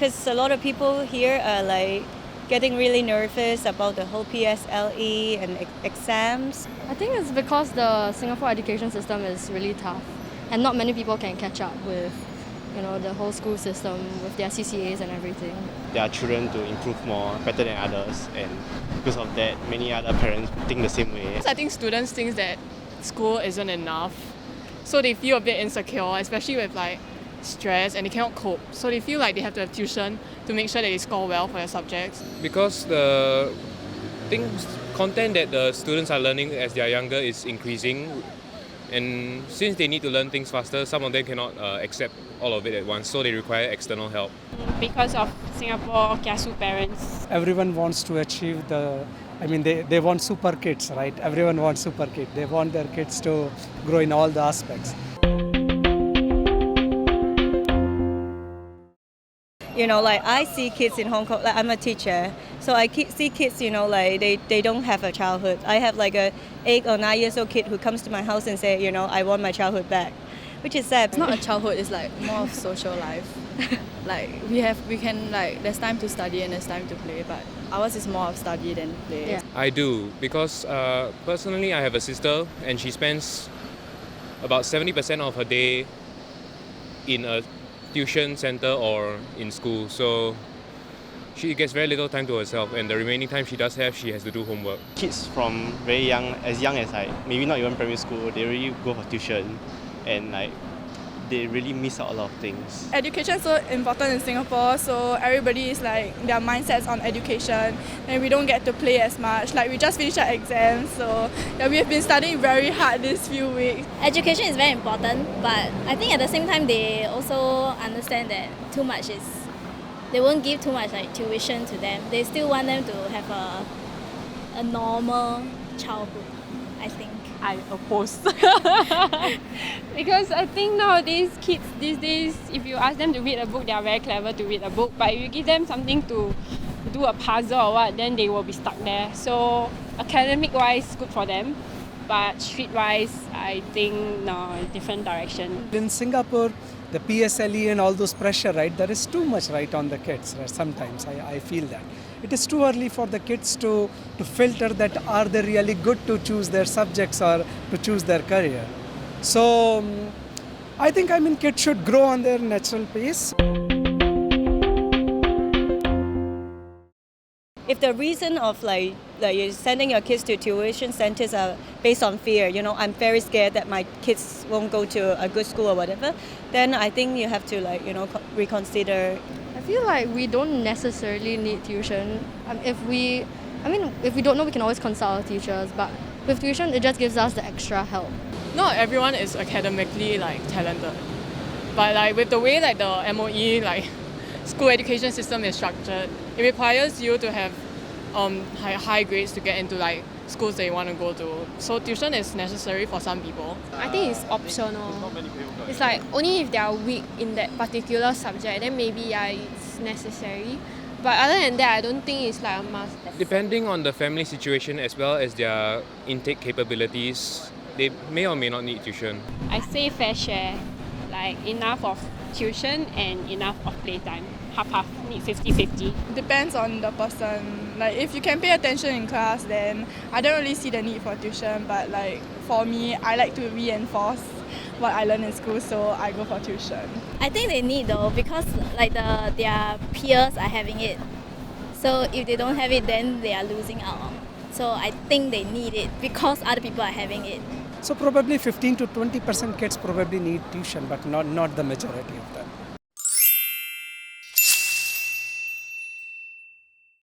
because a lot of people here are like getting really nervous about the whole PSLE and exams. I think it's because the Singapore education system is really tough and not many people can catch up with the whole school system with their CCAs and everything. Their children to improve more, better than others, and because of that, many other parents think the same way. I think students think that school isn't enough, so they feel a bit insecure, especially with like stress, and they cannot cope. So they feel like they have to have tuition to make sure that they score well for their subjects. Because the content that the students are learning as they are younger is increasing, and since they need to learn things faster, some of them cannot accept all of it at once, so they require external help. Because of Singapore kiasu parents. Everyone wants to achieve they want super kids, right? Everyone wants super kids. They want their kids to grow in all the aspects. Like I see kids in Hong Kong, like I'm a teacher, so I see kids, like they don't have a childhood. I have like a 8 or 9 years old kid who comes to my house and say, I want my childhood back, which is sad. It's not a childhood, it's like more of social life. Like there's time to study and there's time to play, but ours is more of study than play. Yeah. I do, because personally I have a sister and she spends about 70% of her day in a tuition center or in school, so she gets very little time to herself, and the remaining time she does have, she has to do homework. Kids from very young as like maybe not even primary school, they really go for tuition, and like they really miss out a lot of things. Education is so important in Singapore, so everybody is like their mindsets on education, and we don't get to play as much. Like we just finished our exams, so yeah, we have been studying very hard these few weeks. Education is very important, but I think at the same time they also understand that they won't give too much like tuition to them. They still want them to have a normal childhood, I think. I oppose. Because I think nowadays kids these days, if you ask them to read a book, they are very clever to read a book. But if you give them something to do a puzzle or what, then they will be stuck there. So academic-wise, good for them. But street-wise, I think no, different direction. In Singapore, the PSLE and all those pressure, right? There is too much right on the kids. Right? Sometimes I feel that. It is too early for the kids to filter that are they really good to choose their subjects or to choose their career. So I think kids should grow on their natural pace. If the reason of like you're sending your kids to tuition centers are based on fear, I'm very scared that my kids won't go to a good school or whatever, then I think you have to reconsider. I feel like we don't necessarily need tuition. If we don't know, we can always consult our teachers, but with tuition, it just gives us the extra help. Not everyone is academically talented, but with the way the MOE school education system is structured, it requires you to have high grades to get into schools that you want to go to. So tuition is necessary for some people. I think it's optional. It's only if they are weak in that particular subject, then maybe it's necessary. But other than that, I don't think it's a must. Depending on the family situation as well as their intake capabilities, they may or may not need tuition. I say fair share, enough of tuition and enough of playtime. Half-half, need 50-50. Depends on the person. If you can pay attention in class, then I don't really see the need for tuition. But for me, I like to reinforce what I learn in school, so I go for tuition. I think they need though, because their peers are having it. So if they don't have it, then they are losing out. So I think they need it because other people are having it. So probably 15 to 20% kids probably need tuition, but not the majority of them.